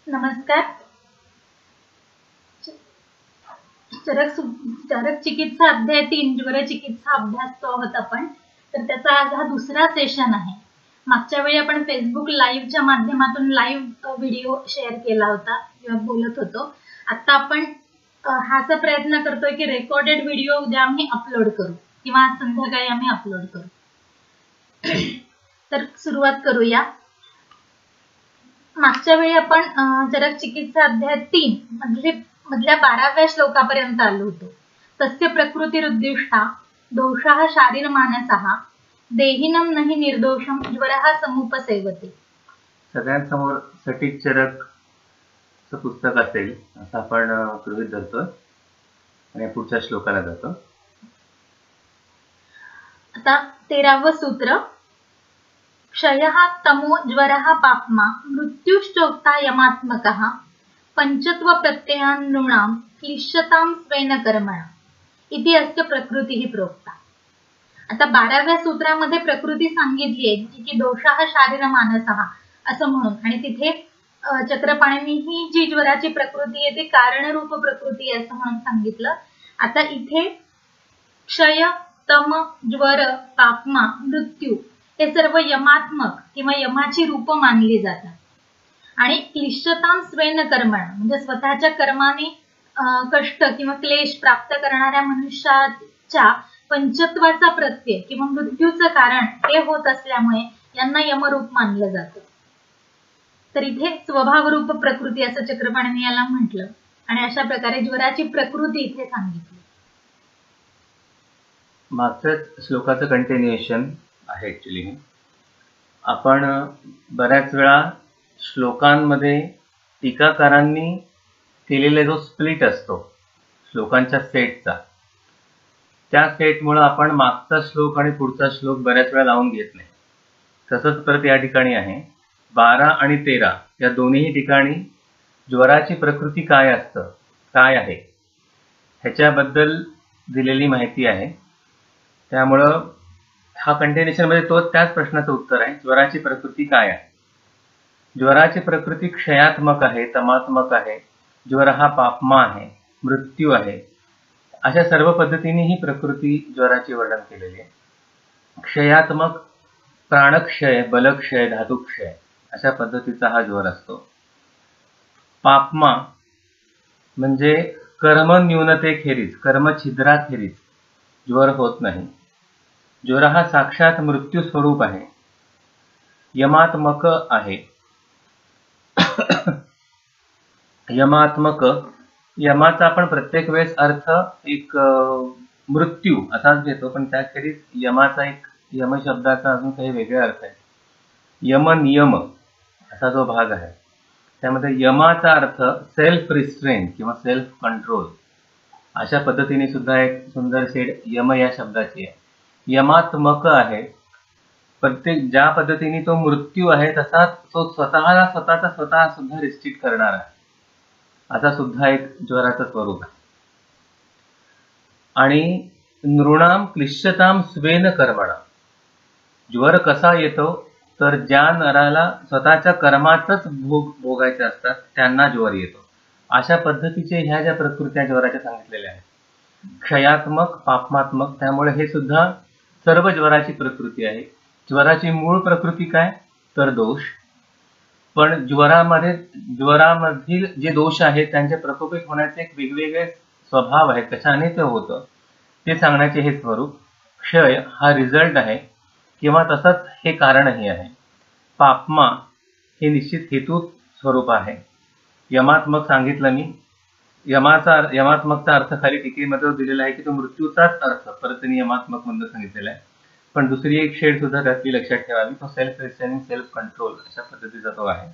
नमस्कार. चरक चिकित्सा अध्याय 3 ज्वर चिकित्सा अभ्यास तो आहोत आपण. तर त्याचा आज हा दुसरा सेशन आहे. मागच्या वेळी आपण फेसबुक लाईव्हच्या माध्यमातून लाईव्ह व्हिडिओ शेअर केला होता किंवा बोलत होतो. आता आपण हाचा प्रयत्न करतोय की रेकॉर्डेड व्हिडिओ उद्या आम्ही अपलोड करू किंवा आज संध्याकाळी आम्ही अपलोड करू. तर सुरुवात करूया. मागच्या वेळी आपण चरक चिकित्सा अध्याय 3 मधल्या 12व्या श्लोकापर्यंत आलो होतो. तस्य प्रकृतिरुद्दिष्टा दोषः शारीर मानसः देहिनम नहि निर्दोषम ज्वरः समुपसेवते. सगळ्यांसमोर सटीक चरक पुस्तक असेल असं आपण गृहीत धरतो आणि पुढच्या श्लोकाला जातो. आता 13वं सूत्र. क्षयः तमो ज्वरः पाप्मा मृत्युश्चोक्ता यमात्मकः पंचत्व प्रत्ययान् नृणां क्लिश्यतां स्वेन कर्मणा इति अस्य प्रकृतिः प्रोक्ता. आता 12व्या सूत्रामध्ये प्रकृती सांगितली आहे की दोषः शारीर मानसः असं म्हणून, आणि तिथे चक्रपाणींनी ही जी ज्वराची प्रकृती आहे ती कारणरूप प्रकृती आहे असं म्हणून सांगितलं. आता इथे क्षय, तम, ज्वर, पाप्मा, मृत्यू हे सर्व यमात्मक किंवा यमाची रूप मानली जातात. आणि क्लिश्यतां स्वेन कर्मणा म्हणजे स्वतःच्या कर्माने कष्ट किंवा क्लेश प्राप्त करणाऱ्या मनुष्याच्या पंचत्वाचा प्रत्यय किंवा मृत्यूचं कारण हे होत असल्यामुळे यांना यमरूप मानलं जातं. तर इथे स्वभावरूप प्रकृती असं चक्रपाणीने याला म्हटलं, आणि अशा प्रकारे ज्वराची प्रकृती इथे सांगितली. मागच्याच श्लोकाचं कंटिन्युएशन आहे. ऍक्च्युली आपण बऱ्याच वेळा श्लोकांमध्ये टीकाकारांनी केलेला जो स्प्लिट असतो श्लोकांच्या सेटचा, त्या सेटमुळे आपण मागचा श्लोक आणि पुढचा श्लोक बऱ्याच वेळा लावून घेत नाही. तसंच परत या ठिकाणी आहे. 12 आणि 13 या दोन्ही ठिकाणी ज्वराची प्रकृती काय असतं, काय आहे ह्याच्याबद्दल दिलेली माहिती आहे. त्यामुळं हा कंटिन्युएशन मध्ये तो त्याच प्रश्नाचं उत्तर आहे. ज्वराची प्रकृती काय आहे? ज्वराची प्रकृती क्षयात्मक आहे, तमात्मक आहे, ज्वर हा पाप्मा आहे, मृत्यू आहे, अशा सर्व पद्धतीने ही प्रकृती ज्वराची वर्णन केलेली आहे. क्षयात्मक प्राणक्षय, बलक्षय, धातुक्षय अशा पद्धतीचा हा ज्वर असतो. पाप्मा म्हणजे कर्मन्यूनतेखेरीज, कर्मछिद्राखेरीज ज्वर होत नाही. ज्वर हा साक्षात मृत्यू स्वरूप आहे, यमात्मक आहे. यमात्मक, यमाचा आपण प्रत्येक वेळेस अर्थ एक मृत्यू असाच घेतो, पण त्याखेरीज यमाचा एक यम शब्दाचा अजून काही वेगळे अर्थ आहे. यम नियम असा जो भाग आहे त्यामध्ये यमाचा अर्थ सेल्फ रिस्ट्रेन किंवा सेल्फ कंट्रोल, अशा पद्धतीने सुद्धा एक सुंदर शेड यम या शब्दाची आहे. यमात्मक आहे, प्रत्येक ज्या पद्धतीने तो मृत्यू आहे तसा तो स्वतःचा स्वतः सुद्धा रिस्ट्रिक्ट करणार आहे, असा सुद्धा एक ज्वराचं स्वरूप आहे. आणि नृणाम क्लिश्यताम स्वेन कर्मणा, ज्वर कसा येतो तर ज्या नराला स्वतःच्या कर्माचंच भोगायचे असतात त्यांना ज्वर येतो. अशा पद्धतीचे ह्या ज्या प्रकृत्या ज्वराच्या सांगितलेल्या आहेत, क्षयात्मक, पाप्मात्मक, त्यामुळे हे सुद्धा सर्व ज्वराची प्रकृती आहे. ज्वराची मूळ प्रकृती काय तर दोष, पण ज्वरामधील जे दोष आहेत त्यांचे प्रकोपित होण्याचे एक वेगवेगळे स्वभाव आहेत, कशाने ते होतं ते सांगण्याचे हे स्वरूप. क्षय हा रिझल्ट आहे किंवा तसंच हे कारणही आहे. पाप्मा हे निश्चित हेतू स्वरूप आहे. यमात्मक सांगितलं मी. यमात्मकचा अर्थ खाली टीकेमध्ये दिलेला आहे की तो मृत्यूचाच अर्थ परत त्यांनी यमात्मक म्हणून सांगितलेला आहे. पण दुसरी एक शेड सुद्धा त्यातली लक्षात ठेवावी, तो सेल्फ रिस्ट्रेनिंग, सेल्फ कंट्रोल अशा पद्धतीचा तो आहे.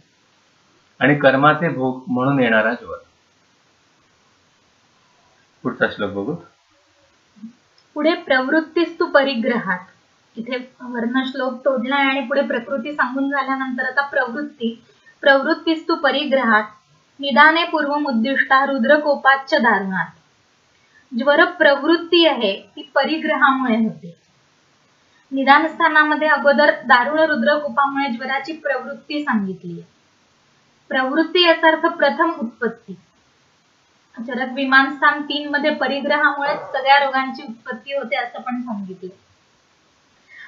आणि कर्माचे भोग म्हणून येणारा ज्वर. पुढचा श्लोक बघू. पुढे प्रवृत्तीस्तु परिग्रहात, इथे वर्ण श्लोक तोडलाय आणि पुढे प्रकृती सांगून झाल्यानंतर आता प्रवृत्तीस्तु परिग्रहात निदाने पूर्वमुद्दिष्टा रुद्रकोपाच्च दारुणात. ज्वर प्रवृत्ती आहे ती परिग्रहामुळे होते. निदान स्थानामध्ये अगोदर दारुण रुद्रकोपामुळे ज्वराची प्रवृत्ती सांगितली आहे. प्रवृत्ती याचा अर्थ प्रथम उत्पत्ती. चरक विमान स्थान 3 मध्ये परिग्रहामुळे सगळ्या रोगांची उत्पत्ती होते असं पण सांगितलं.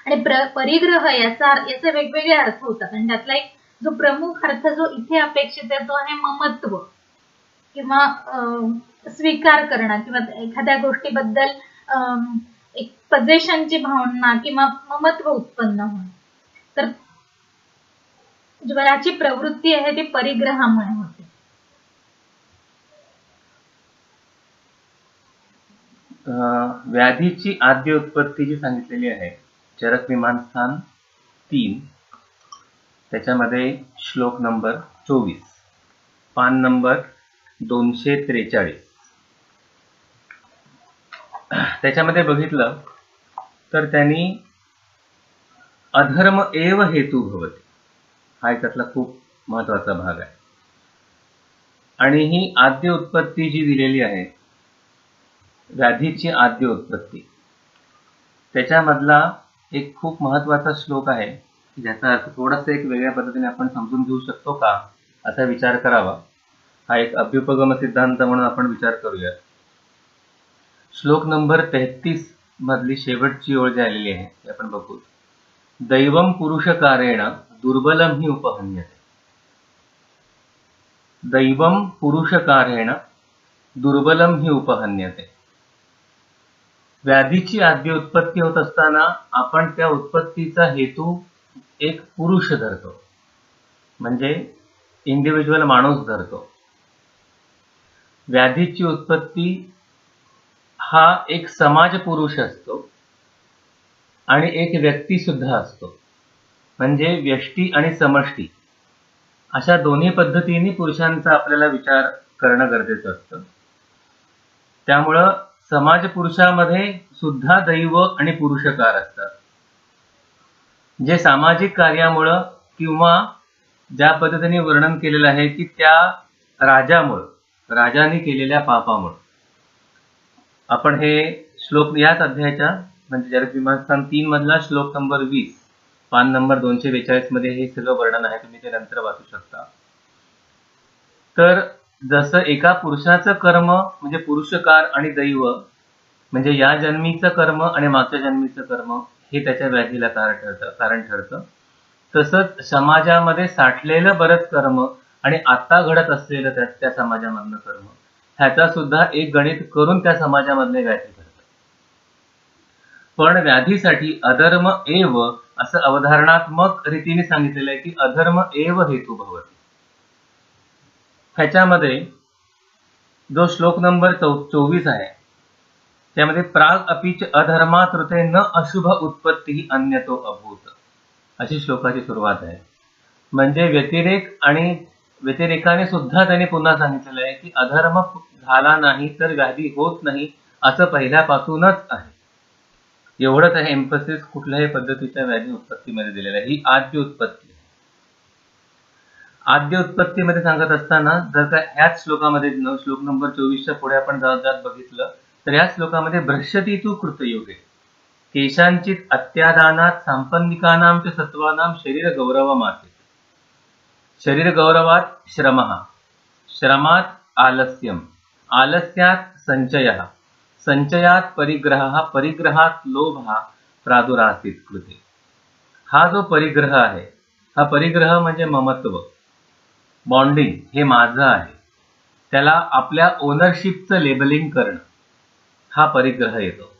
आणि परिग्रह याचे वेगवेगळे अर्थ होतात आणि त्यातला एक जो प्रमुख अर्थ जो इथे अपेक्षित आहे तो आहे ममत्व किंवा स्वीकार करणं किंवा एखाद्या गोष्टीबद्दल एक पजेशनची भावना किंवा ममत्व उत्पन्न होणं. तर ज्वराची प्रवृत्ती आहे ती परिग्रहामुळे होते. व्याधीची आद्य उत्पत्ती जी सांगितलेली आहे चरक विमान स्थान 3 त्याच्यामध्ये श्लोक नंबर 24 पान नंबर 243 त्याच्यामध्ये बघितलं तर त्यांनी अधर्म एव हेतू भवति हा त्यातला खूप महत्वाचा भाग आहे. आणि ही आद्य उत्पत्ती जी दिलेली आहे व्याधीची आद्य उत्पत्ती त्याच्यामधला एक खूप महत्वाचा श्लोक आहे ज्याचा अर्थ थोडासा एक वेगळ्या पद्धतीने आपण समजून घेऊ शकतो का असा विचार करावा. हा एक अभ्युपगम सिद्धांत म्हणून आपण विचार करूया. श्लोक नंबर 33 मधली शेवटची ओळ जी आलेली आहे ती आपण बघू. दैवम पुरुषकारेण दुर्बलम हि उपहन्यते. दैवम पुरुषकारेण दुर्बलम हि उपहन्यते. व्याधीची आद्य उत्पत्ती होत असताना आपण त्या उत्पत्तीचा हेतू एक पुरुष धरतो म्हणजे इंडिव्हिज्युअल माणूस धरतो. व्याधीची उत्पत्ती हा एक समाज पुरुष असतो आणि एक व्यक्ती सुद्धा असतो म्हणजे व्यष्टी आणि समष्टी अशा दोन्ही पद्धतीने पुरुषांचा आपल्याला विचार करणं गरजेचं असतं. त्यामुळं समाज पुरुषामध्ये सुद्धा दैव आणि पुरुषकार असतात. जे सामाजिक कार्यामुळं किंवा ज्या पद्धतीने वर्णन केलेलं आहे की त्या राजाने केलेल्या पापामुळे आपण हे श्लोक याच अध्यायाच्या म्हणजे चरक विमान स्थान 3 मधला श्लोक नंबर 20 पान नंबर 242 मध्ये हे सगळं वर्णन आहे. तुम्ही ते नंतर वाचू शकता. तर जसं एका पुरुषाचं कर्म म्हणजे पुरुषकार आणि दैव म्हणजे या जन्मीचं कर्म आणि मागच्या जन्मीचं कर्म हे त्याच्या व्याधीला कारण ठरतं. तसंच समाजामध्ये साठलेलं बरंच कर्म आणि आता घडत असलेलं त्या समाजामधलं कर्म ह्याचा सुद्धा एक गणित करून त्या समाजामधले व्याधी ठरतं. पण व्याधीसाठी अधर्म एव असं अवधारणात्मक रीतीने सांगितलेलं आहे की अधर्म एव हेतू भवति. ह्याच्यामध्ये जो श्लोक नंबर 24 आहे त्यामध्ये प्राग अपिच अधर्मात ऋते न अशुभ उत्पत्ती अन्यतो अभूत अशी श्लोकाची सुरुवात आहे. म्हणजे व्यतिरेकाने सुद्धा त्याने पुन्हा सांगितलेलं आहे की अधर्म झाला नाही तर व्याधी होत नाही असं पहिल्यापासूनच आहे. एवढंच आहे एम्फसिस कुठल्याही पद्धतीच्या व्याधी उत्पत्तीमध्ये दिलेलं आहे. ही आद्य उत्पत्ती. आद्य उत्पत्तीमध्ये सांगत असताना जर का ह्याच श्लोकामध्ये श्लोक नंबर 24च्या पुढे आपण जात बघितलं तर या श्लोकामध्ये भ्रश्यती तू कृतयोगे केशांचित अत्यादानात संपन्निकानां च सत्वानां शरीर गौरवमासीत. शरीर गौरवात श्रमः श्रमात आलस्यम आलस्यात संचयः संचयात परिग्रहः परिग्रहात लोभः प्रादुरासीत कृते. हा जो परिग्रह आहे हा परिग्रह म्हणजे ममत्व बॉन्डिंग हे माझं आहे त्याला आपल्या ओनरशिपचं लेबलिंग करणं हा परिग्रह येतो.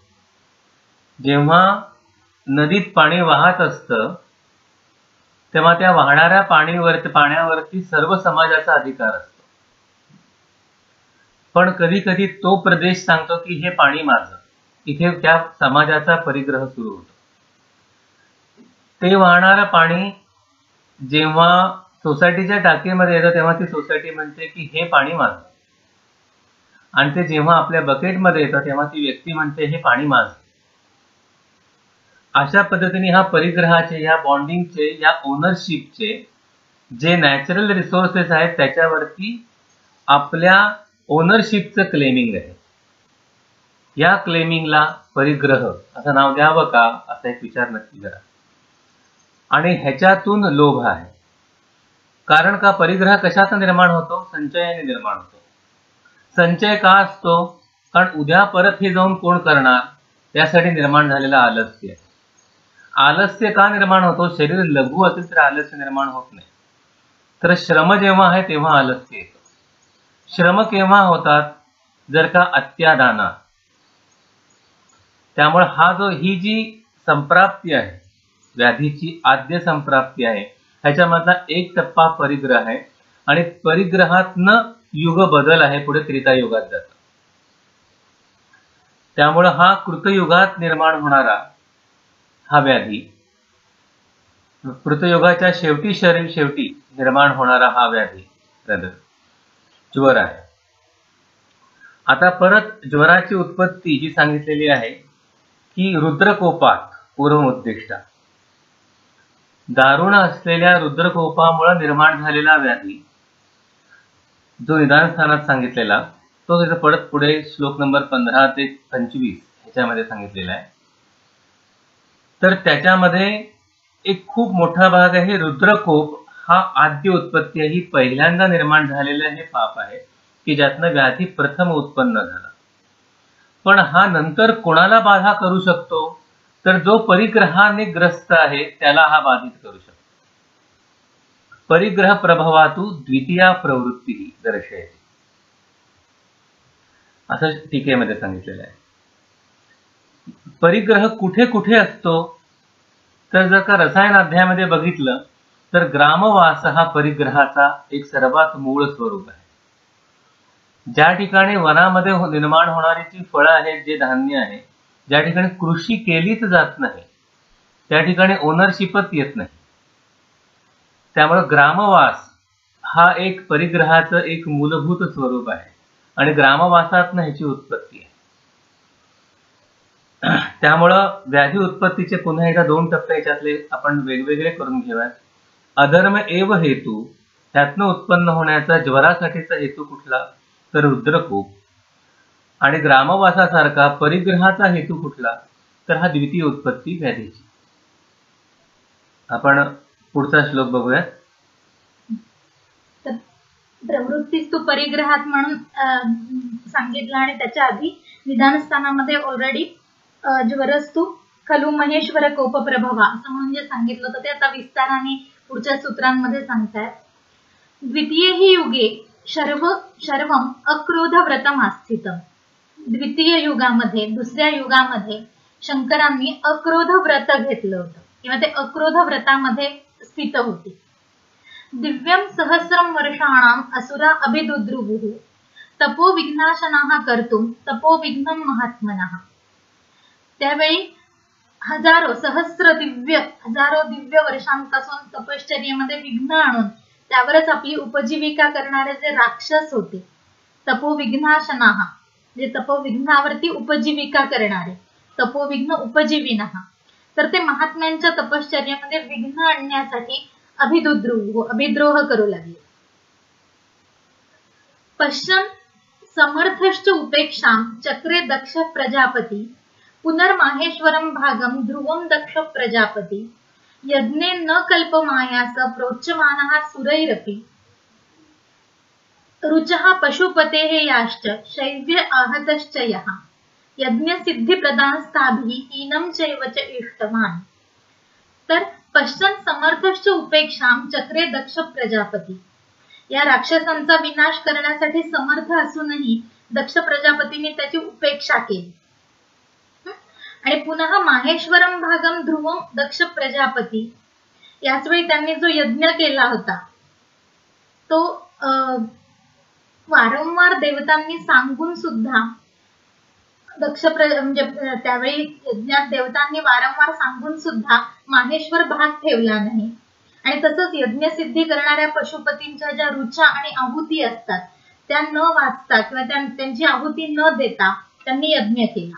जेव्हा नदीत पाणी वाहत असतं तेव्हा त्या वाहणाऱ्या पाण्यावरती सर्व समाजाचा अधिकार असतो. पण कधी कधी तो प्रदेश सांगतो की हे पाणी माझं. इथे त्या समाजाचा परिग्रह सुरू होतो. ते वाहणारं पाणी जेव्हा सोसायटीच्या टाकीमध्ये येतं तेव्हा ती सोसायटी म्हणते की हे पाणी माझं. आणि ते जेव्हा आपल्या बकेटमध्ये येतं तेव्हा ती व्यक्ती म्हणते हे पाणी माझं. अशा पद्धतीने हा परिग्रहाचे या बॉन्डिंगचे या ओनरशिपचे जे नॅचरल रिसोर्सेस आहेत त्याच्यावरती आपल्या ओनरशिपचं क्लेमिंग आहे. या क्लेमिंगला परिग्रह असं नाव द्यावं का असा एक विचार नक्की करा. आणि ह्याच्यातून लोभ आहे. कारण का परिग्रह कशाचा निर्माण होतो? संचयाने निर्माण होतो. संचय का असतो? कारण उद्या परत हे जाऊन कोण करणार, यासाठी निर्माण झालेला आलस्य आहे. आलस्य का निर्माण होतो? शरीर लघु असेल तर आलस्य निर्माण होत नाही. तर श्रम जेव्हा आहे तेव्हा आलस्य येतो. श्रम केव्हा होतात? जर का अत्यादाना. त्यामुळे ही जी संप्राप्ती आहे, व्याधीची आद्य संप्राप्ती आहे, ह्याच्यामधला एक टप्पा परिग्रह आहे आणि परिग्रहातनं युग बदल आहे, पुढे त्रेतायुगात जातं. त्यामुळे हा कृतयुगात निर्माण होणारा हा व्याधी, कृतयुगाच्या शेवटी निर्माण होणारा हा व्याधी ज्वर आहे. आता परत ज्वराची उत्पत्ती जी सांगितलेली आहे की रुद्रकोपात पूर्वमुद्दिष्टा, दारुण असलेल्या रुद्रकोपामुळे निर्माण झालेला व्याधी जो निदान स्थानात सांगितलेला तो तिथे परत पुढे श्लोक नंबर 15 ते 25 ह्याच्यामध्ये सांगितलेला आहे. तर त्याच्यामध्ये एक खूप मोठा भाग आहे रुद्रकोप हा आद्य उत्पत्ती आहे, ही पहिल्यांदा निर्माण झालेलं हे पाप आहे की ज्यातनं व्याधी प्रथम उत्पन्न झाला. पण हा नंतर कोणाला बाधा करू शकतो? तर जो परिग्रहाने ग्रस्त आहे त्याला हा बाधित करू शकतो. परिग्रह प्रभवातू द्वितीया प्रवृत्ती दर्शयते, असं टीकेमध्ये सांगितलेलं आहे. परिग्रह कुठे कुठे असतो? तर जर का रसायन अध्यायामध्ये बघितलं तर ग्रामवास हा परिग्रहाचा एक सर्वात मूळ स्वरूप आहे. ज्या ठिकाणी वनामध्ये निर्माण होणारी जी फळं आहेत, जे धान्य आहे, ज्या ठिकाणी कृषी केलीच जात नाही त्या ठिकाणी ओनरशिपच येत नाही. त्यामुळे ग्रामवास हा एक परिग्रहाचं एक मूलभूत स्वरूप आहे आणि ग्रामवासातनं ह्याची उत्पत्ती आहे. त्यामुळं व्याधी उत्पत्तीचे पुन्हा एकदा 2 टप्पे याच्यातले आपण वेगवेगळे करून घेऊयात. अधर्म एव हेतू, त्यातनं उत्पन्न होण्याचा ज्वरासाठीचा हेतू कुठला? तर रुद्रकोप. आणि ग्रामवासासारखा परिग्रहाचा हेतू कुठला? तर हा द्वितीय उत्पत्ती व्याधीची. आपण पुढचा श्लोक बघूयात. प्रवृत्तीच तो परिग्रहात म्हणून सांगितलं आणि त्याच्या आधी निदान स्थानामध्ये ऑलरेडी ज्वरस्तु खलु महेश्वर कोप प्रभवा असं म्हणून जे सांगितलं होतं ते आता विस्ताराने पुढच्या सूत्रांमध्ये सांगतायत. द्वितीय ही युगे शर्वम अक्रोध व्रतम आस्थितम. द्वितीय युगामध्ये, दुसऱ्या युगामध्ये शंकरांनी अक्रोध व्रत घेतलं होतं किंवा ते अक्रोध व्रतामध्ये स्थित होते. दिव्यम सहस्रम वर्षाणाम असुरा अभिदुद्रुवुः तपो विघ्नाशनाः कर्तुम तपो विघ्नं महात्मनः. त्यावेळी हजारो दिव्य वर्षांपासून तपश्चर्येमध्ये विघ्न आणून त्यावरच आपली उपजीविका करणारे जे राक्षस होते, तपोविघ्नाशनाः, जे तपोविघ्नावरती उपजीविका करणारे, तपोविघ्न उपजीविनः, तर ते महात्म्यांच्या तपश्चर्यामध्ये विघ्न आणण्यासाठी अभिद्रोह करू लागले. पश्यन् समर्थश्च उपेक्षां चक्रे दक्ष प्रजापती पुनर्माहेश्वरं भागं ध्रुवं दक्ष प्रजापती यज्ञे न कल्पमायास प्रोच्यमानः सुरैरपि रुचः पशुपतेः याश्च शैव्य आहतश्च यः यज्ञ सिद्धी प्रदानस्ताभिः हीनं चैव च इष्टवान्. तर पश्चन समर्थश्च उपेक्षां चक्रे दक्ष प्रजापती, या राक्षसांचा विनाश करण्यासाठी समर्थ असूनही दक्ष प्रजापतीने त्याची उपेक्षा केली. आणि पुन्हा माहेश्वरम भागम ध्रुवम दक्ष प्रजापती, याच वेळी त्यांनी जो यज्ञ केला होता तो वारंवार देवतांनी सांगून सुद्धा म्हणजे त्यावेळी यज्ञात देवतांनी वारंवार सांगून सुद्धा माहेश्वर भाग ठेवला नाही. आणि तसंच यज्ञसिद्धी करणाऱ्या पशुपतींच्या ज्या रुचा आणि आहुती असतात त्या न वाचता किंवा त्यांची आहुती न देता त्यांनी यज्ञ केला.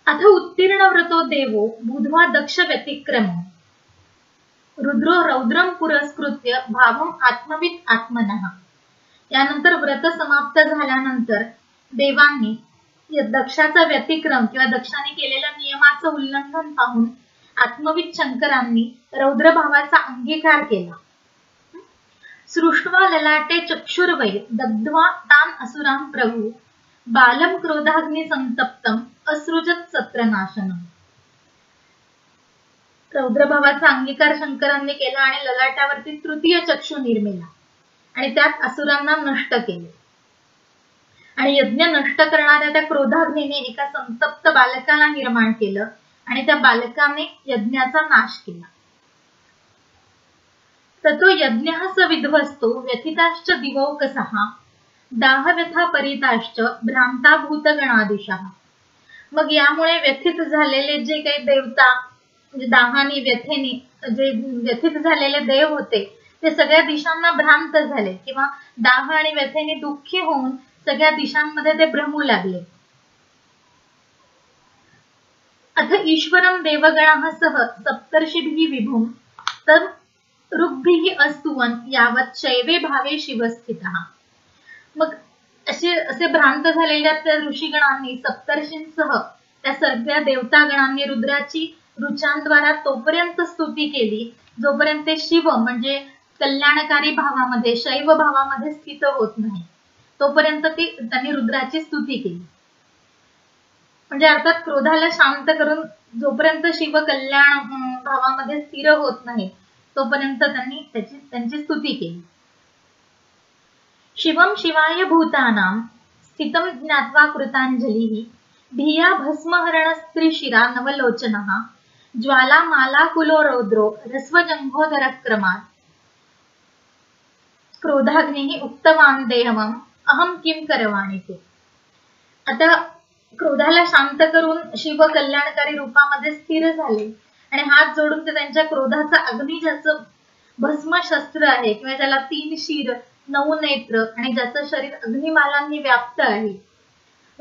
अथ उत्तीर्ण व्रतो देवो बुधवा दक्ष व्यतिक्रमो रुद्रो रौद्रम पुरस्कृत्य भावम आत्मविद आत्मनः. यानंतर व्रत समाप्त झाल्यानंतर देवांनी दक्षाचा व्यतिक्रम किंवा दक्षाने केलेल्या नियमाचं उल्लंघन पाहून आत्मविद शंकरांनी रौद्रभावाचा अंगीकार केला. सृष्ट्वा ललाटे चक्षुर्वै दग्ध्वा तान असुरां प्रभू बालम क्रोधाग्नी संतप्तम असृजत सत्रनाशनम. रौद्रभावाचा अंगीकार शंकरांनी केला आणि ललाटावरती तृतीय चक्षु निर्मिला आणि त्यात असुरांना नष्ट केले. आणि यज्ञ नष्ट करणाऱ्या त्या क्रोधाग्नीने एका संतप्त बालकाला निर्माण केलं आणि त्या बालकाने यज्ञाचा नाश केला. ततो यज्ञः स विध्वस्तो व्यथिताश्च दिवौकसः दाहव्यथा परिताश्च भ्रांता भूतगणादिशः. मग यामुळे व्यथित झालेले जे काही देवता म्हणजे दाहानी व्यथेनी जे व्यथित झालेले देव होते ते सगळ्या दिशांना भ्रांत झाले किंवा दाह आणि व्यथेने दुःखी होऊन सगळ्या दिशांमध्ये ते भ्रमू लागले. अथ ईश्वरं देवगणाः सह सप्तर्षिभिः विभुं तर ऋग्भिः अस्तुवन् यावत् शैवे भावे शिवस्थितः. मग असे भ्रांत झालेल्या त्या ऋषीगणांनी सप्तर्षींसह त्या सगळ्या देवतागणांनी रुद्राची ऋचांद्वारा तोपर्यंत स्तुती केली जोपर्यंत ते शिव म्हणजे कल्याणकारी भावामध्ये शैव भावामध्ये स्थित होत नाही तोपर्यंत त्यांनी रुद्राची स्तुती केली. म्हणजे अर्थात क्रोधाला शांत करून जोपर्यंत शिव कल्याण भावामध्ये स्थिर होत नाही तोपर्यंत त्यांनी त्यांची स्तुती केली. शिवम शिवाय भूतानां स्थितं ज्ञात्वा कृतांजलिः धिया भस्महरण स्त्रीशिरा नवलोचनः ज्वाला माला कुलो रौद्रो रस्वजंघोदर क्रमात् क्रोधाग्निः उक्तवान् देहमं अहम किम करवाणी ते. आता क्रोधाला शांत करून शिव कल्याणकारी रूपामध्ये स्थिर झाले आणि हात जोडून ते त्यांच्या क्रोधाचा अग्नी ज्याचं भस्म शस्त्र आहे किंवा ज्याला 3 शीर 9 नेत्र आणि ज्याचं शरीर अग्निमालांनी व्याप्त आहे,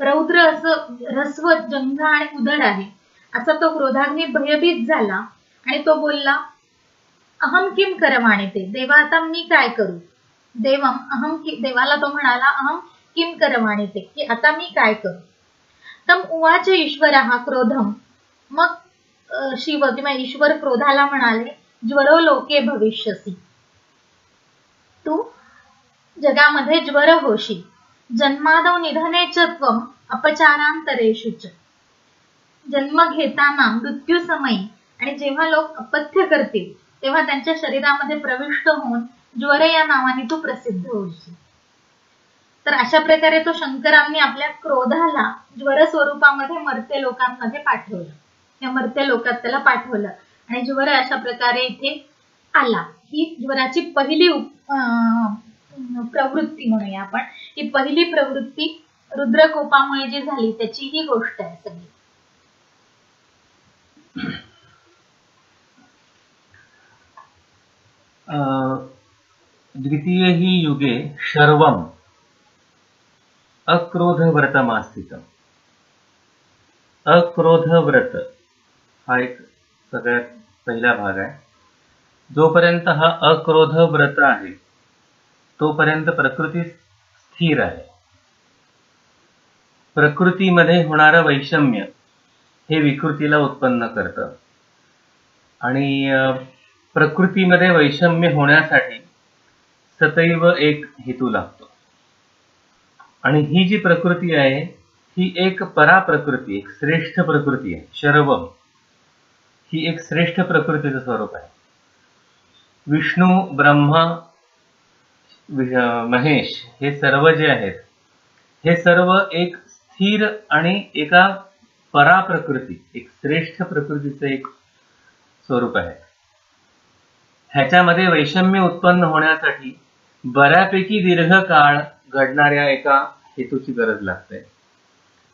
रौद्र असं रस्व जंघ आणि उदर आहे, असा तो क्रोधाग्नी भयभीत झाला आणि तो बोलला अहम किम करवाणी ते. देवा आता मी काय करू. देवाला तो म्हणाला अहम किम करवाणी ते की आता मी काय करू. तम उवाच ईश्वरः क्रोधम. मग शिव किंवा ईश्वर क्रोधाला म्हणाले ज्वरो लोके भविष्यसी. तू जगामध्ये ज्वर होशी. जन्मादौ निधने च त्वम अपचारांतरेषु च. जन्म घेताना मृत्यू समयी आणि जेव्हा लोक अपथ्य करतील तेव्हा त्यांच्या शरीरामध्ये प्रविष्ट होऊन ज्वर या नावाने तू प्रसिद्ध होशील. तर अशा प्रकारे तो शंकरांनी आपल्या क्रोधाला ज्वर स्वरूपामध्ये मर्त्य लोकांमध्ये पाठवलं. या मर्त्य लोकात त्याला पाठवलं आणि ज्वर अशा प्रकारे इथे आला. ही ज्वराची पहिली प्रवृत्ती म्हणूया आपण. ही पहिली प्रवृत्ती रुद्रकोपामुळे जी झाली त्याची ही गोष्ट आहे सगळी. द्वितीय ही युगे शर्वम अक्रोध व्रतमास्थितम. अक्रोध व्रत हा एक सगळ्यात पहिला भाग आहे. जोपर्यंत हा अक्रोध व्रत आहे तोपर्यंत प्रकृती स्थिर आहे. प्रकृतीमध्ये होणारं वैषम्य हे विकृतीला उत्पन्न करतं आणि प्रकृतीमध्ये वैषम्य होण्यासाठी सदैव एक हेतू लागतो. आणि ही जी प्रकृती आहे ही एक पराप्रकृती, एक श्रेष्ठ प्रकृती आहे. शर्वम ही एक श्रेष्ठ प्रकृतीचं स्वरूप आहे. विष्णू, ब्रह्मा, महेश हे सर्व जे आहेत हे सर्व एक स्थिर आणि एका पराप्रकृती, एक श्रेष्ठ प्रकृतीचं एक स्वरूप आहे. ह्याच्यामध्ये वैषम्य उत्पन्न होण्यासाठी बऱ्यापैकी दीर्घकाळ घडणाऱ्या एका हेतूची गरज लागते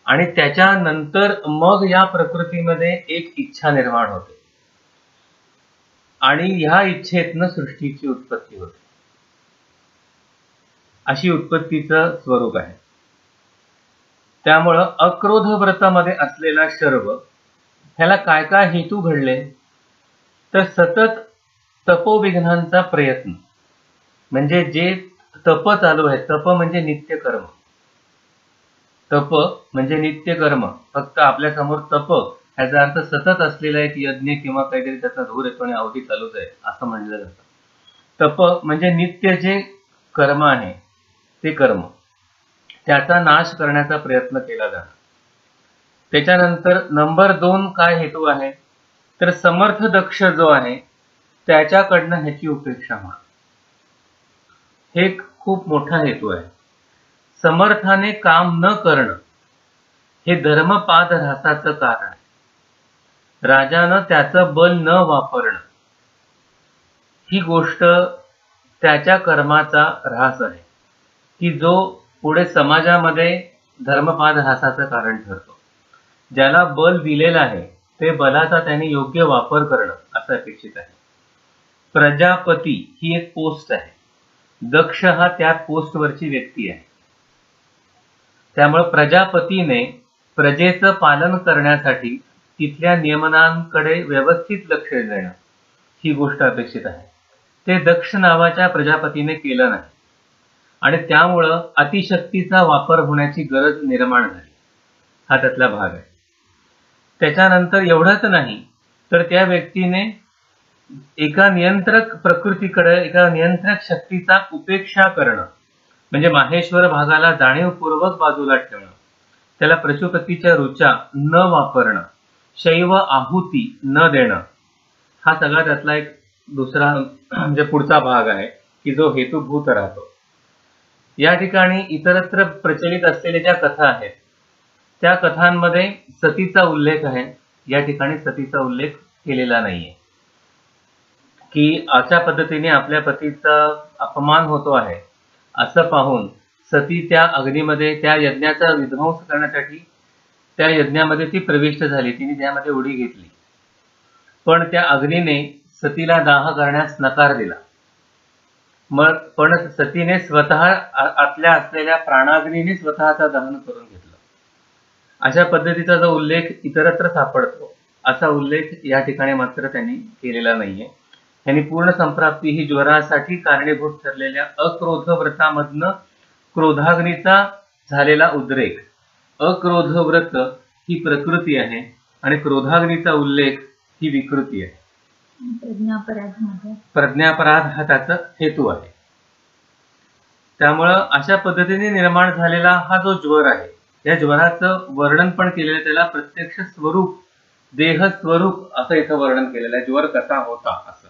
आणि त्याच्यानंतर मग या प्रकृतीमध्ये एक इच्छा निर्माण होते आणि ह्या इच्छेतनं सृष्टीची उत्पत्ती होते. अशी उत्पत्तीचं स्वरूप आहे. त्यामुळं अक्रोध व्रतामध्ये असलेला शर्व ह्याला काय काय हेतू घडले तर सतत तपोविघ्नांचा प्रयत्न, म्हणजे जे तप चालू आहे, तप म्हणजे नित्यकर्म, तप म्हणजे नित्यकर्म, फक्त आपल्या समोर तप याचा अर्थ सतत असलेला एक यज्ञ किंवा काहीतरी त्याचा धूर येतो आणि अवधी चालूच आहे असं म्हणलं जातं. तप म्हणजे नित्य जे कर्म आहे ते कर्म, त्याचा नाश करण्याचा प्रयत्न केला जातो. त्याच्यानंतर नंबर 2 काय हेतू आहे, तर समर्थ दक्ष जो आहे त्याच्याकडनं ह्याची उपेक्षा होणं, हे खूप मोठा हेतू आहे. समर्थाने काम न करणं हे धर्मपादऱ्हासाचं कारण आहे. राजानं त्याचं बल न वापरणं ही गोष्ट त्याच्या कर्माचा ऱ्हास आहे, की जो पुढे समाजामध्ये धर्मपादऱ्हासाचं कारण ठरतो. ज्याला बल दिलेलं आहे ते बलाचा त्याने योग्य वापर करणं असं अपेक्षित आहे. प्रजापती ही एक पोस्ट आहे, दक्ष हा त्या पोस्टवरची व्यक्ती आहे. त्यामुळे प्रजापतीने प्रजेचं पालन करण्यासाठी तिथल्या नियमनांकडे व्यवस्थित लक्ष देणं ही गोष्ट अपेक्षित आहे. ते दक्ष नावाच्या प्रजापतीने केलं नाही आणि त्यामुळं अतिशक्तीचा वापर होण्याची गरज निर्माण झाली, हा त्यातला भाग आहे. त्याच्यानंतर एवढंच नाही तर त्या व्यक्तीने एका नियंत्रक प्रकृतीकडे, एका नियंत्रक शक्तीचा उपेक्षा करणं म्हणजे माहेश्वर भागाला जाणीवपूर्वक बाजूला ठेवणं, त्याला पशुपतीच्या रुचा न वापरणं, शैव आहुती न देणं, हा सगळा त्यातला एक दुसरा म्हणजे पुढचा भाग आहे की जो हेतुभूत राहतो. या ठिकाणी इतरत्र प्रचलित असलेल्या ज्या कथा आहेत त्या कथांमध्ये सतीचा उल्लेख आहे, या ठिकाणी सतीचा उल्लेख केलेला नाहीये. की अशा पद्धतीने आपल्या पतीचा अपमान होतो आहे असं पाहून सती त्या अग्नीमध्ये त्या यज्ञाचा विध्वंस करण्यासाठी त्या यज्ञामध्ये ती प्रविष्ट झाली, तिने त्यामध्ये उडी घेतली. पण त्या अग्नीने सतीला दाह करण्यास नकार दिला. मग पण सतीने स्वतः आतल्या असलेल्या प्राणाग्नीने स्वतःचा दहन करून घेतलं. अशा पद्धतीचा जो उल्लेख इतरत्र सापडतो असा उल्लेख या ठिकाणी मात्र त्यांनी केलेला नाहीये. यांनी पूर्ण संप्राप्ती ही ज्वरासाठी कारणीभूत ठरलेल्या अक्रोध व्रतामधनं क्रोधाग्नीचा झालेला उद्रेक. अक्रोध व्रत ही प्रकृती आहे आणि क्रोधाग्नीचा उल्लेख ही विकृती आहे. प्रज्ञापराध हा त्याचा हेतू आहे. त्यामुळं अशा पद्धतीने निर्माण झालेला हा जो ज्वर आहे, या ज्वराचं वर्णन पण केलेलं, त्याला प्रत्यक्ष स्वरूप, देह स्वरूप असं इथं वर्णन केलेलं आहे. ज्वर कसा होता असं.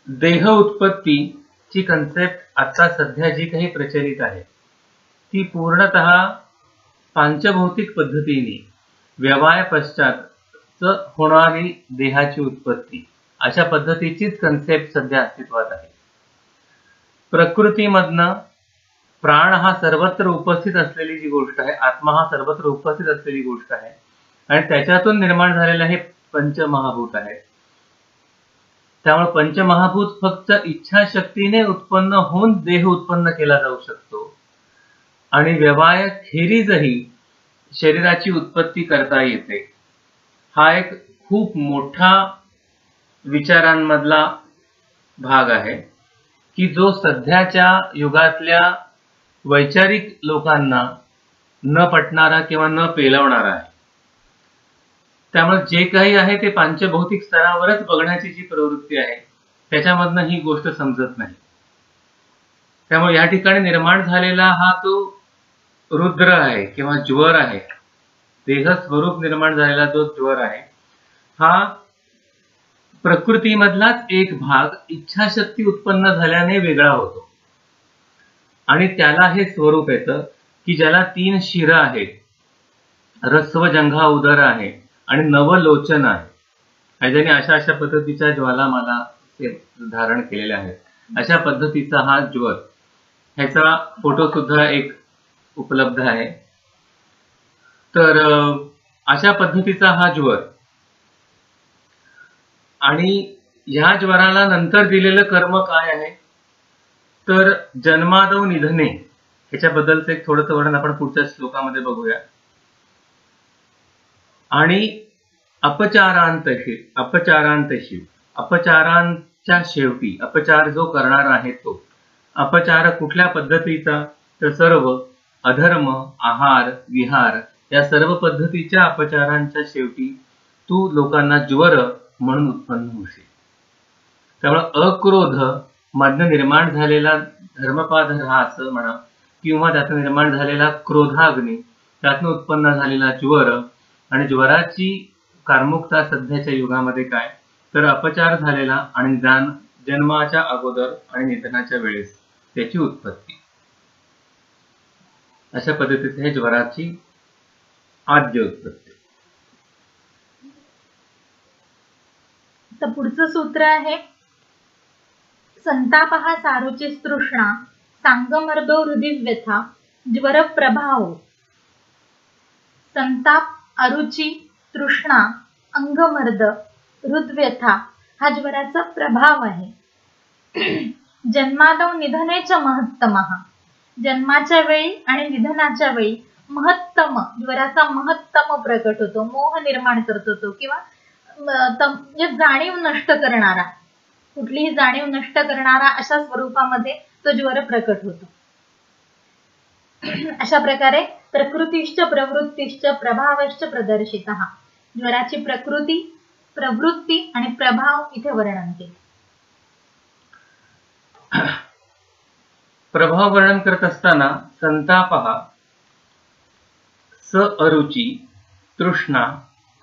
देह उत्पत्तीची कन्सेप्ट आता सध्या जी काही प्रचलित आहे ती पूर्णतः पांचभौतिक पद्धतीने व्यवहार पश्चात होणारी देहाची उत्पत्ती, अशा पद्धतीचीच कन्सेप्ट सध्या अस्तित्वात आहे. प्रकृतीमधनं प्राण हा सर्वत्र उपस्थित असलेली जी गोष्ट आहे, आत्मा हा सर्वत्र उपस्थित असलेली गोष्ट आहे आणि त्याच्यातून निर्माण झालेले हे पंचमहाभूत आहे. त्यामुळे पंचमहाभूत फक्त इच्छाशक्तीने उत्पन्न होऊन देह उत्पन्न केला जाऊ शकतो आणि व्यवहार खेरीजही शरीराची उत्पत्ती करता येते. हा एक खूप मोठा विचारांमधला भाग आहे की जो सध्याच्या युगातल्या वैचारिक लोकांना न पटणारा किंवा न पेलवणारा आहे. त्यामुळे जे काही आहे ते पांचभौतिक स्तरावरच बघण्याची जी प्रवृत्ती आहे त्याच्यामधनं ही गोष्ट समजत नाही. त्यामुळे या ठिकाणी निर्माण झालेला हा जो रुद्र आहे किंवा ज्वर आहे, देह स्वरूप निर्माण झालेला जो ज्वर आहे, हा प्रकृतीमधलाच एक भाग इच्छाशक्ती उत्पन्न झाल्याने वेगळा होतो आणि त्याला हे स्वरूप येतं की ज्याला 3 शिर आहेत, रस्व जंघा उदर आहे आणि नवलोचन आहे. आणि ज्याने अशा अशा पद्धतीच्या ज्वालामाला धारण केलेल्या आहेत. अशा पद्धतीचा हा ज्वर, ह्याचा फोटो सुद्धा एक उपलब्ध आहे. तर अशा पद्धतीचा हा ज्वर आणि ह्या ज्वराला नंतर दिलेलं कर्म काय आहे तर जन्मादौ निधने, ह्याच्याबद्दलचं एक थोडंसं वर्णन आपण पुढच्या श्लोकामध्ये बघूया. आणि अपचारांतशी, अपचारांच्या शेवटी, अपचार जो करणार आहे तो, अपचार कुठल्या पद्धतीचा तर सर्व अधर्म, आहार, विहार या सर्व पद्धतीच्या अपचारांच्या शेवटी तू लोकांना ज्वर म्हणून उत्पन्न होशील. त्यामुळे अक्रोध मधनं निर्माण झालेला धर्मपाद हा असं म्हणा, किंवा त्यातून निर्माण झालेला क्रोधाग्नी, त्यातून उत्पन्न झालेला ज्वर, आणि ज्वराची कारमुकता सध्याच्या युगामध्ये काय तर अपचार झालेला आणि जन्माच्या अगोदर आणि निधनाच्या वेळेस त्याची उत्पत्ती. अशा पद्धतीचे हे ज्वराची आद्य उत्पत्ती. तर पुढचं सूत्र आहे संतापः सारुची तृष्णा सांगमर्दो हृदि व्यथा ज्वर प्रभाव. संताप, अरुची, तृष्णा, अंगमर्द, हृदव्यथा हा ज्वराचा प्रभाव आहे. जन्मादौ निधनेच महत्तमः, जन्माच्या वेळी आणि निधनाच्या वेळी महत्तम ज्वराचा महत्तम प्रकट होतो, मोह निर्माण करतो तो, किंवा जाणीव नष्ट करणारा, कुठलीही जाणीव नष्ट करणारा अशा स्वरूपामध्ये तो ज्वर प्रकट होतो. अशा प्रकारे प्रकृतीश्च प्रवृत्तीश्च प्रभावश्च प्रदर्शितः, ज्वराची प्रकृती, प्रवृत्ती आणि प्रभाव इथे वर्णन केले. प्रभाव वर्णन करत असताना संतापः, स अरुची, तृष्णा,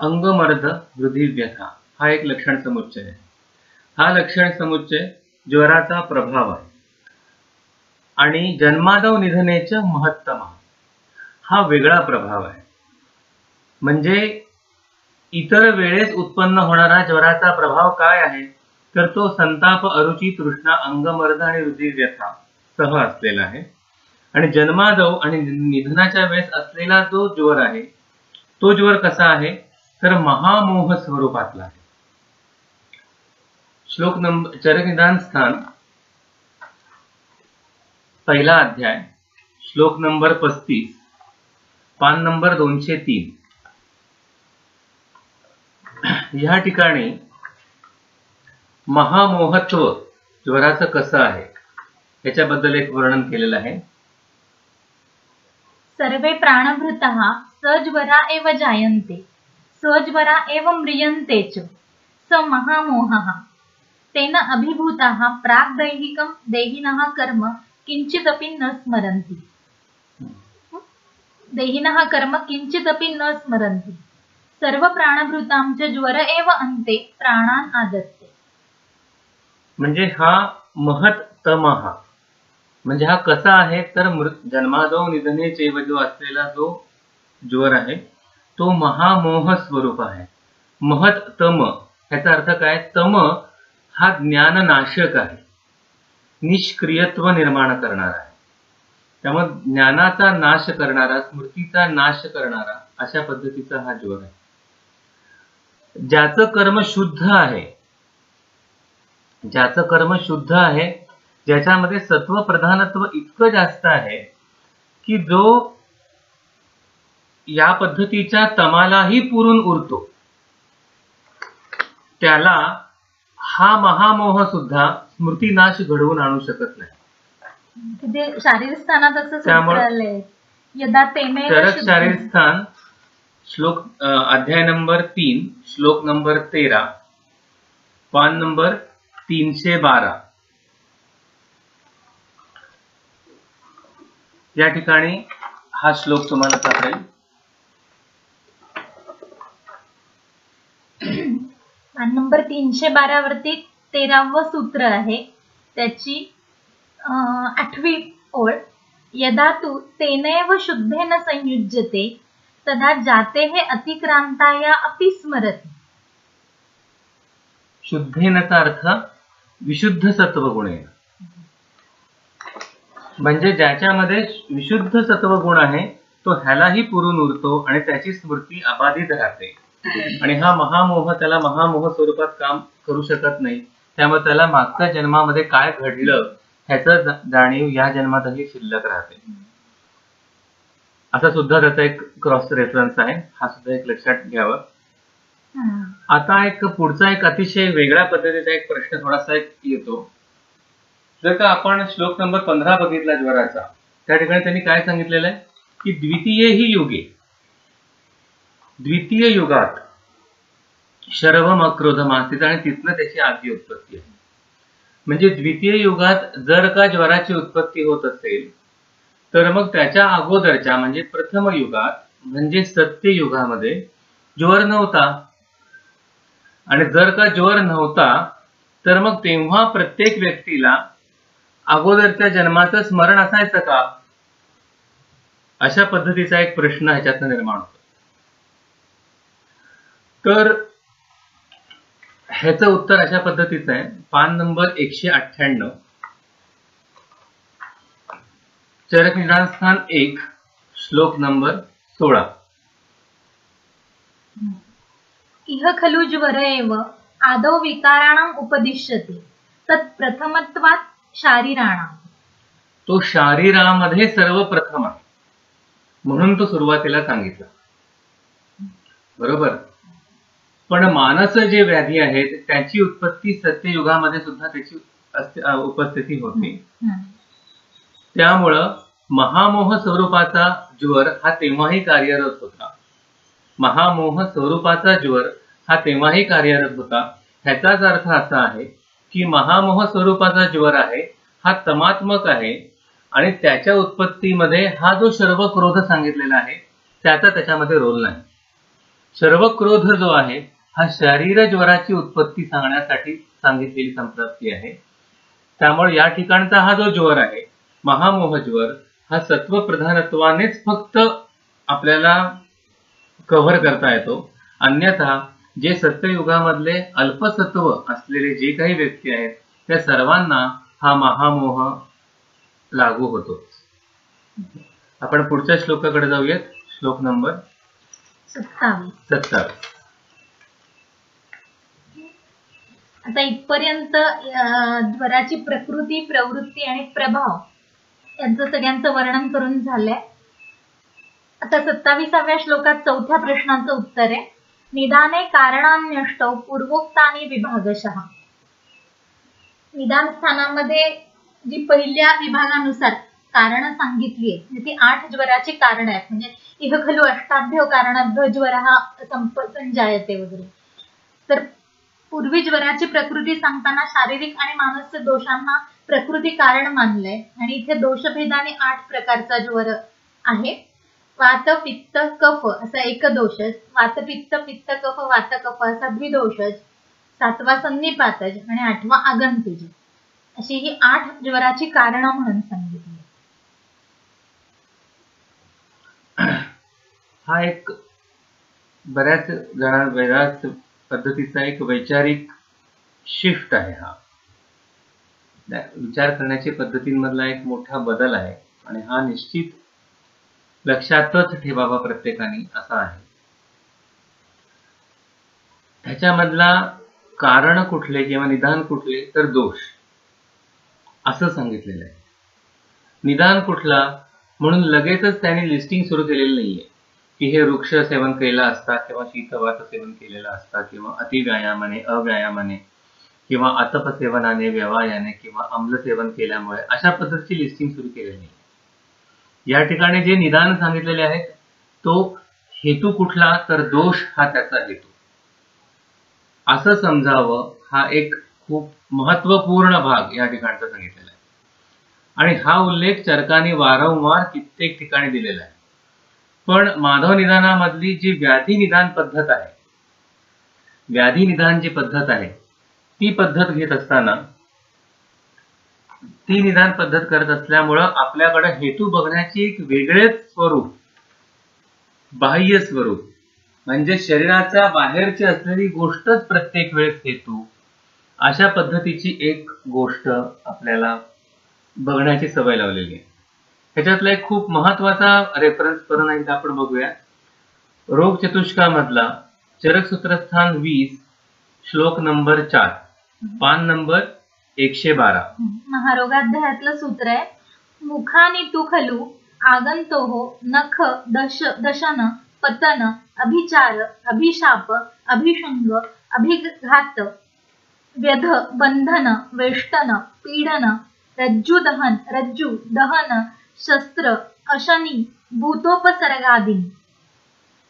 अंगमर्द, हृदयव्यथा हा एक लक्षण समुच्चय आहे. हा लक्षण समुच्चय ज्वराचा प्रभाव आहे. आणि जन्मादौ निधनेच महत्तम हा वेगळा प्रभाव आहे. म्हणजे इतर वेळेस उत्पन्न होणारा ज्वराचा प्रभाव काय आहे तर तो संताप, अरुची, तृष्णा, अंगमर्द आणि हृदयव्यथा सह असलेला आहे. आणि जन्मादौ आणि निधनाच्या वेळेस असलेला जो ज्वर आहे तो ज्वर कसा आहे तर महामोह स्वरूपातला आहे. श्लोक नंबर चरनिदान स्थान, पहिला अध्याय, श्लोक नंबर 35, पान नंबर 203. या ठिकाणी महामोहत्व ज्वराचं कसं आहे याच्याबद्दल एक वर्णन केलेलं आहे. सर्वे प्राणभृतः सज्वरा एव जायन्ते सज्वरा एव म्रियन्ते च स महामोहः तेन अभिभूताः प्राग्दैहिकं देहिनः कर्म किंचिदपि न स्मरन्ति. देहिनः कर्म किंचिदपि न स्मरन्ति. सर्व प्राणभृतां च ज्वर एव अन्ते प्राणान् आदत्ते. म्हणजे हा महत्तमः म्हणजे हा कसा आहे तर जन्मादौ निधनेचैव जो असलेला जो ज्वर आहे तो महामोह स्वरूप आहे. महत्तम ह्याचा अर्थ काय, तम हा ज्ञाननाशक आहे, निष्क्रियत्व निर्माण करणारा आहे. त्यामुळे ज्ञानाचा नाश करणारा, स्मृतीचा नाश करणारा अशा पद्धतीचा हा ज्वर आहे. ज्याचं कर्म शुद्ध आहे, ज्याचं कर्म शुद्ध आहे, ज्याच्यामध्ये सत्व प्रधानत्व इतकं जास्त आहे की जो या पद्धतीच्या तमालाही पुरून उरतो, त्याला हा महामोह सुद्धा स्मृतीनाश घडवून आणू शकत नाही. ते शारीर स्थानात असं सूत्र आलंय, यदा तेने शारीर स्थान, श्लोक अध्याय नंबर 3, श्लोक नंबर 13, पान नंबर 312. या ठिकाणी हा श्लोक तुम्हाला सापडेल. नंबर 312 वरती 13वं सूत्र आहे, त्याची 8वी ओळ. यदा तू तेनैव शुद्धेन संयुज्यते तदा जाते हे अतिक्रांताया अपि स्मरति. शुद्धेनचा अर्थ विशुद्ध सत्वगुणे, म्हणजे ज्याच्यामध्ये विशुद्ध सत्वगुण आहे तो ह्यालाही पुरून उरतो आणि त्याची स्मृती अबाधित राहते. आणि हा महामोह त्याला महामोह स्वरूपात काम करू शकत नाही. त्यामुळे त्याला मागच्या जन्मामध्ये काय घडलं ह्याचं जाणीव या जन्मातही शिल्लक राहते. असा सुद्धा त्याचा एक क्रॉस रेफरन्स आहे, हा सुद्धा एक लक्षात घ्यावं. आता एक पुढचा एक अतिशय वेगळ्या पद्धतीचा एक प्रश्न थोडासा एक येतो. जर का आपण श्लोक नंबर 15 बघितला ज्वराचा, त्या ठिकाणी त्यांनी काय सांगितलेलं आहे की द्वितीय ही युगे, द्वितीय युगात शरवम अक्रोधम असतील आणि तिथनं त्याची आधी उत्पत्ती आहे. म्हणजे द्वितीय युगात जर का ज्वराची उत्पत्ती होत असेल तर मग त्याच्या अगोदरच्या म्हणजे प्रथम युगात म्हणजे सत्ययुगामध्ये ज्वर नव्हता. आणि जर का ज्वर नव्हता तर मग तेव्हा प्रत्येक व्यक्तीला अगोदरच्या जन्माचं स्मरण असायचं का, अशा पद्धतीचा एक प्रश्न ह्याच्यातनं निर्माण होतो. तर ह्याचं उत्तर अशा पद्धतीचं आहे. पान नंबर 198, चरक निदान स्थान 1, श्लोक नंबर 16. इह खलु ज्वर एव आदौ विकाराणाम उपदिश्यते तत् प्रथमत्वात् शारीराणाम. तो शारीरामध्ये सर्वप्रथम आहे म्हणून तो सुरुवातीला सांगितला. बरोबर. पण मानस जे व्याधी आहेत त्याची उत्पत्ती सत्ययुगामध्ये सुद्धा त्याची उपस्थिती होती. त्यामुळं महामोह स्वरूपाचा ज्वर हा तेव्हाही कार्यरत होता. महामोह स्वरूपाचा ज्वर हा तेव्हाही कार्यरत होता. ह्याचाच अर्थ असा आहे की महामोह स्वरूपाचा ज्वर आहे हा तमात्मक आहे आणि त्याच्या उत्पत्तीमध्ये हा जो शर्व क्रोध सांगितलेला आहे त्याचा त्याच्यामध्ये रोल नाही. शर्व क्रोध जो आहे हा शरीर ज्वराची उत्पत्ती सांगण्यासाठी सांगितलेली संप्राप्ती आहे. त्यामुळे या ठिकाणचा हा जो ज्वर आहे महामोह ज्वर हा सत्वप्रधानत्वानेच फक्त आपल्याला कव्हर करता येतो. अन्यथा जे सत्ययुगामधले अल्पसत्व असलेले जे काही व्यक्ती आहेत त्या सर्वांना हा महामोह लागू होतो. आपण पुढच्या श्लोकाकडे जाऊयात. श्लोक नंबर 27. आता इथपर्यंत ज्वराची प्रकृती, प्रवृत्ती आणि प्रभाव यांचं सगळ्यांचं वर्णन करून झालंय. आता 27व्या श्लोकात चौथ्या प्रश्नाचं उत्तर आहे. निदाने कारणान्यष्टौ पूर्वोक्तानि विभागशः. निदान स्थानामध्ये जी पहिल्या विभागानुसार कारण सांगितली आहेत ती 8 ज्वराची कारण आहेत. म्हणजे इह खलु अष्टाभ्यो कारणाभ्यो ज्वर हा संजायते वगैरे. तर पूर्वी ज्वराची प्रकृती सांगताना शारीरिक आणि मानसिक दोषांना प्रकृती कारण मानलंय आणि इथे दोषभेदाने 8 प्रकारचा ज्वर आहे. वात पित्त कफ असा एक दोषज, वात पित्त पित्त कफ वात कफ असा द्विदोषज, 7वा सन्निपातज आणि 8वा आगंतुज अशी ही 8 ज्वराची कारण म्हणून सांगितली. हा एक बऱ्याच जणांना वेगळ्याच पद्धतीचा एक वैचारिक शिफ्ट आहे. हा विचार करण्याच्या पद्धतींमधला एक मोठा बदल आहे आणि हा निश्चित लक्षातच ठेवावा प्रत्येकाने असा आहे. ह्याच्यामधला कारण कुठले किंवा निदान कुठले तर दोष असं सांगितलेलं आहे. निदान कुठला म्हणून लगेचच त्याने लिस्टिंग सुरू केलेलं नाहीये की हे वृक्ष सेवन केलेला असता किंवा शीतवात सेवन केलेला असता किंवा अतिव्यायामाने अव्यायामाने किंवा आतप सेवनाने व्यवायाने किंवा अम्ल सेवन केल्यामुळे अशा पद्धतीची लिस्टिंग सुरू केलेली नाही. या ठिकाणी जे निदान सांगितलेले आहेत तो हेतू कुठला तर दोष हा त्याचा हेतू असं समजावं. हा एक खूप महत्वपूर्ण भाग या ठिकाणचा सांगितलेला आहे आणि हा उल्लेख चरकाने वारंवार कित्येक ठिकाणी दिलेला आहे. पण माधव निदानामधली जी व्याधी निदान पद्धत आहे, व्याधी निदान जी पद्धत आहे ती पद्धत घेत असताना ती निदान पद्धत करत असल्यामुळं आपल्याकडे हेतू बघण्याची एक वेगळेच स्वरूप, बाह्य स्वरूप म्हणजे शरीराच्या बाहेरची असलेली गोष्टच प्रत्येक वेळेस हेतू अशा पद्धतीची एक गोष्ट आपल्याला बघण्याची सवय लावलेली आहे. ह्याच्यातला एक खूप महत्वाचा रेफरन्स परत एकदा आपण बघूया. रोग चतुष्कामधला चरक सूत्रस्थान 20 श्लोक नंबर 4 पान नंबर 112. महारोगाध्यायातलं सूत्र आहे. मुखानि तु खलु आगंतोः नख दशन पतन अभिचार अभिशाप अभिशंग अभिघात व्यध बंधन वेष्टन पीडन रज्जु दहन शस्त्र अशनी भूतोपसर्गादी.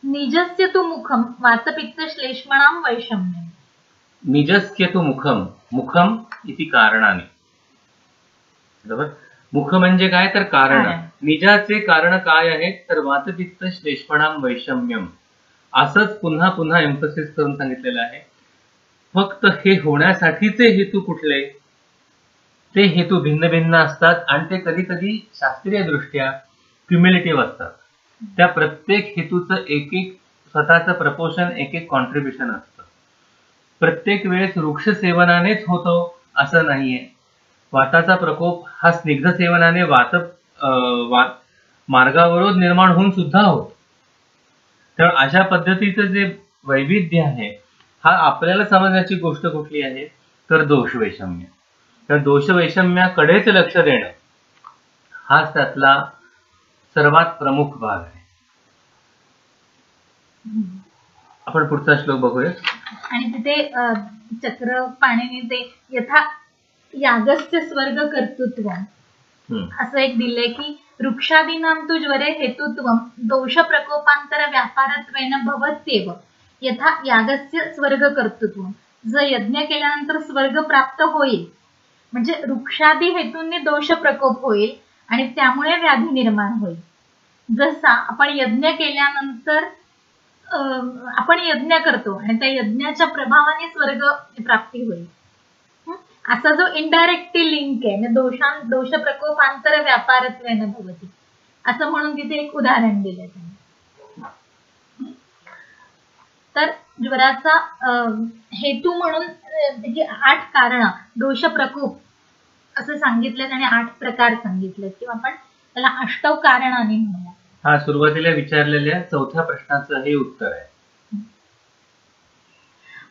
निजस्य तु मुखम वातपित्त श्लेष्मणां वैषम्यम. निजस्य तु मुखम, मुखम इति कारणाने. बरोबर. मुख म्हणजे काय तर कारण. निजाचे कारण काय आहे तर वातपित्त श्लेष्मणां वैषम्यम. असंच पुन्हा पुन्हा एम्फसिस करून सांगितलेलं आहे. फक्त हे होण्यासाठीचे हेतू कुठले, ते हेतू भिन्न भिन्न असतात आणि ते कधी कधी शास्त्रीय दृष्ट्या क्युम्युलेटिव्ह असतात. त्या प्रत्येक हेतूचं एक एक स्वतःचं प्रपोर्शन, एक एक कॉन्ट्रीब्युशन असतं. प्रत्येक वेळेस वृक्ष सेवनानेच होतो असं नाहीये. वाताचा प्रकोप हा स्निग्ध सेवनाने मार्गावरोध निर्माण होऊन सुद्धा होतो. तर अशा पद्धतीचं जे वैविध्य आहे, हा आपल्याला समजण्याची गोष्ट कुठली आहे तर दोष वैषम्य. तर दोष वैषम्याकडेच लक्ष देणं हाच त्यातला सर्वात प्रमुख भाग आहे. आपण पुढचा श्लोक बघूया. आणि तिथे चक्रपाणीने ते यथा यागस्य स्वर्ग कर्तृत्व असं एक दिलंय की वृक्षादीनां तु ज्वरे हेतुत्वं दोष प्रकोपांतर व्यापारत्वेन भवत्येव यथा यागस्य स्वर्ग कर्तृत्व. जर यज्ञ केल्यानंतर स्वर्ग प्राप्त होईल म्हणजे वृक्षादी हेतूंनी दोष प्रकोप होईल आणि त्यामुळे व्याधी निर्माण होईल. जसा आपण यज्ञ केल्यानंतर आपण यज्ञ करतो आणि त्या यज्ञाच्या प्रभावाने स्वर्ग प्राप्ती होईल, असा जो इनडायरेक्टली लिंक आहे, दोष प्रकोपांतर व्यापारत्वेन भवती असं म्हणून तिथे एक उदाहरण दिलं त्यांनी. तर ज्वराचा हेतू म्हणून ही 8 कारणं दोष प्रकोप असं सांगितलेत आणि 8 प्रकार सांगितलेत किंवा आपण त्याला अष्टव कारणाने म्हणूया. हा सुरुवातीला विचारलेल्या 4थ्या प्रश्नाचं हे उत्तर आहे.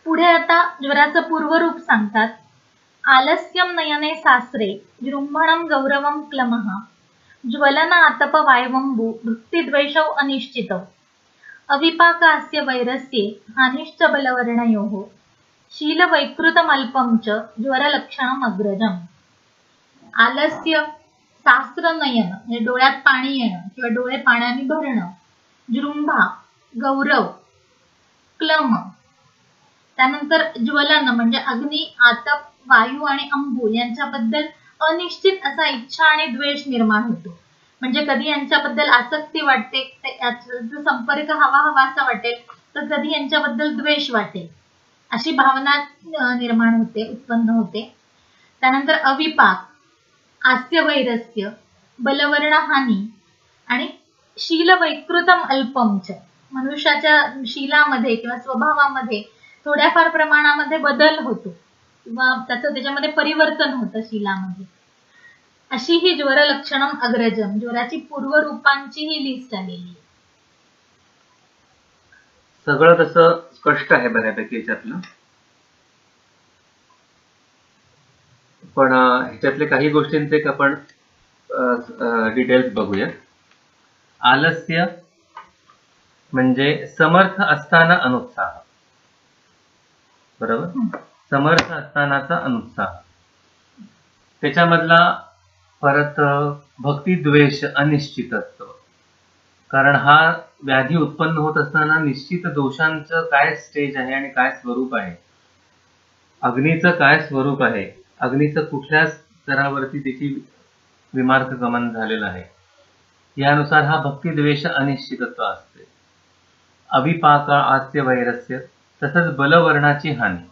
पुढे आता ज्वराचं पूर्वरूप सांगतात. आलस्यम नयने सास्रे जृंभणं गौरवं क्लमः ज्वलन आतप वायवंबु वृत्तिद्वेषौ अनिश्चितौ अविपाकास्य वैरस्ये हानिश्च बलवर्णयोः शीलवैकृतमल्पं च ज्वरलक्षणम् अग्रजम्. आलस्य, सास्त्रनयन म्हणजे डोळ्यात पाणी येणं किंवा डोळे पाण्याने भरणं, जृंभा गौरव, क्लम, त्यानंतर ज्वलन म्हणजे अग्नी, आतप, वायू आणि अंबू यांच्याबद्दल अनिश्चित असा इच्छा आणि द्वेष निर्माण होतो. म्हणजे कधी यांच्याबद्दल आसक्ती वाटते, संपर्क हवा असा वाटेल, तर कधी यांच्याबद्दल द्वेष वाटेल अशी भावना निर्माण होते, उत्पन्न होते. त्यानंतर अविपाक, आस्य वैरस्य, बलवर्ण हानी आणि शील वैकृतम अल्पमच मनुष्याच्या शीलामध्ये किंवा स्वभावामध्ये थोड्याफार प्रमाणामध्ये बदल होतो किंवा त्याच्यामध्ये परिवर्तन होतं शीलामध्ये. अशी ही ज्वर लक्षणम अग्रजम, ज्वराची पूर्वरूपांची ही लिस्ट आलेली. सगळं तसं स्पष्ट आहे बऱ्यापैकी याच्यातलं, पण ह्याच्यातले काही गोष्टींचे आपण डिटेल्स बघूया. आलस्य म्हणजे समर्थ असताना अनुत्साह. बरोबर. समर्थ असतानाचा अनुत्साह. त्याच्यामधला परत भक्तिद्वेष अनिश्चितत्व. कारण हा व्याधी उत्पन्न होत असताना निश्चित दोषांचं काय स्टेज आहे आणि काय स्वरूप आहे, अग्नीचं काय स्वरूप आहे, अग्नीचं कुठल्या स्तरावरती त्याची विमार्क गमन झालेलं आहे, यानुसार हा भक्तिद्वेष अनिश्चितत्व असते. अविपाका आस्य वैरस्य, तसंच बलवर्णाची हानी.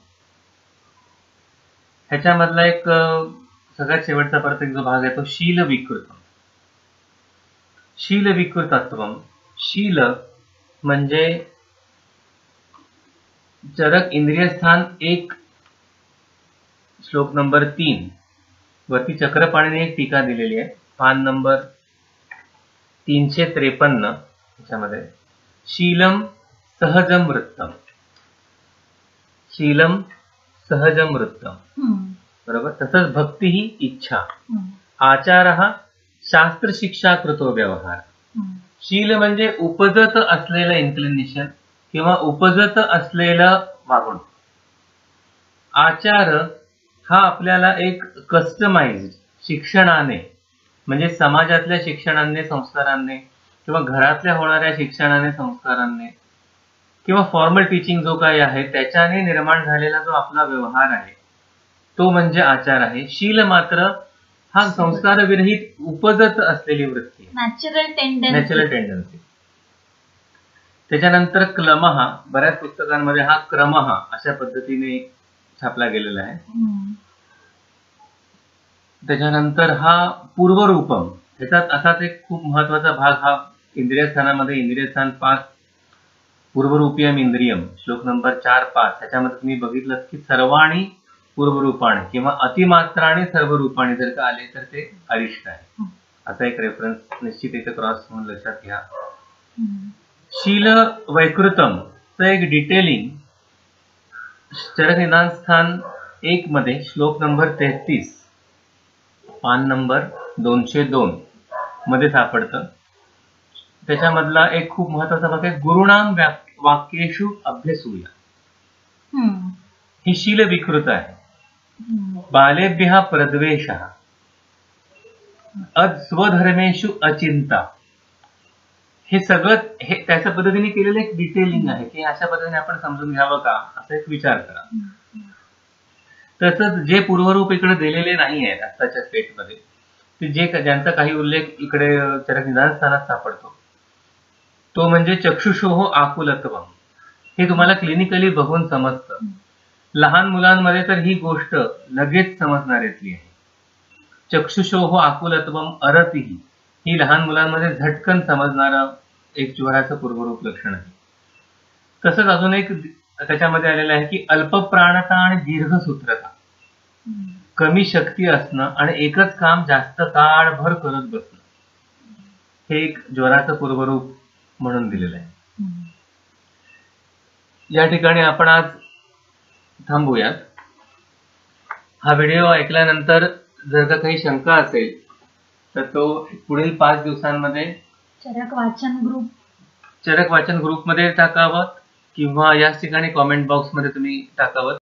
ह्याच्यामधला एक सगळ्यात शेवटचा परत एक जो भाग आहे तो शील विकृतम. शील विकृतत्वम. शील म्हणजे चरक इंद्रियस्थान 1 श्लोक नंबर 3 वरती चक्रपाणीने एक टीका दिलेली आहे, पान नंबर 353. त्याच्यामध्ये शीलम सहजम वृत्तम. शीलम सहजम वृत्तम. बरोबर. तसंच भक्ती ही इच्छा. आचार हा शास्त्र शिक्षा कृतो व्यवहार. शील म्हणजे उपजत असलेलं इन्क्लिनेशन किंवा उपजत असलेलं वागणूक. आचार हा आपल्याला एक कस्टमाइज्ड शिक्षणाने म्हणजे समाजातल्या शिक्षणाने, संस्कारांनी किंवा घरातल्या होणाऱ्या शिक्षणाने, संस्कारांनी किंवा फॉर्मल टीचिंग जो काही आहे त्याच्याने निर्माण झालेला जो आपला व्यवहार आहे तो म्हणजे आचार आहे. शील मात्र हा संस्कार विरहित उपजत असलेली वृत्ती आहे, नॅचरल टेंडन्सी. त्याच्यानंतर क्लमः, बऱ्याच पुस्तकांमध्ये हा क्रमः अशा पद्धतीने छापला गेलेला आहे. त्याच्यानंतर हा पूर्वरूपम, त्याच्यात असाच एक खूप महत्वाचा भाग हा इंद्रिय स्थानामध्ये इंद्रिय स्थान 5 पूर्वरूपियम इंद्रियम श्लोक नंबर 4-5 त्याच्यामध्ये तुम्ही बघितलं की सर्वाणी पूर्वरूपाने किंवा अतिमात्राने सर्व रूपाने जर का आले तर ते अरिष्ट आहे, असा एक रेफरन्स निश्चित इथे क्रॉस म्हणून लक्षात घ्या. शील वैकृतम च एक डिटेलिंग चरक निदान स्थान 1 मध्ये श्लोक नंबर 33 पान नंबर 202 मध्ये सापडतं. त्याच्यामधला एक खूप महत्वाचा भाग आहे गुरुणाम वाक्येषु अभ्यसूया. ही शील विकृत आहे. बालेभ्यः प्रद्वेषः स्वधर्मेषु अचिंता, हे सगळं हे त्याच्या पद्धतीने केलेलं एक डिटेलिंग आहे की अशा पद्धतीने आपण समजून घ्यावं का असा एक विचार करा. तसंच जे पूर्वरूप इकडे दिलेले नाही आहेत आत्ताच्या स्टेटमध्ये, ते जे ज्यांचा काही उल्लेख इकडे चरक निदान स्थानात सापडतो तो म्हणजे चक्षुषोः आकुलत्वम. हे तुम्हाला क्लिनिकली बघून समजतं. लहान मुलांमध्ये तर ही गोष्ट लगेच समजणाऱ्यातली आहे. चक्षुषोः आकुलत्वम अरतिः ही लहान मुलांमध्ये झटकन समजणारं एक ज्वराचं पूर्वरूप लक्षण आहे. तसंच अजून एक त्याच्यामध्ये आलेलं आहे की अल्पप्राणता आणि दीर्घसूत्रता, कमी शक्ती असणं आणि एकच काम जास्त काळभर करत बसणं, हे एक ज्वराचं पूर्वरूप म्हणून दिलेलं आहे. या ठिकाणी आपण आज थांबूयात. हा व्हिडिओ ऐकल्यानंतर जर का काही शंका असेल तर तो पुढील 5 दिवसांमध्ये चरक वाचन ग्रुपमध्ये टाकावं किंवा याच ठिकाणी कॉमेंट बॉक्समध्ये तुम्ही टाकावं.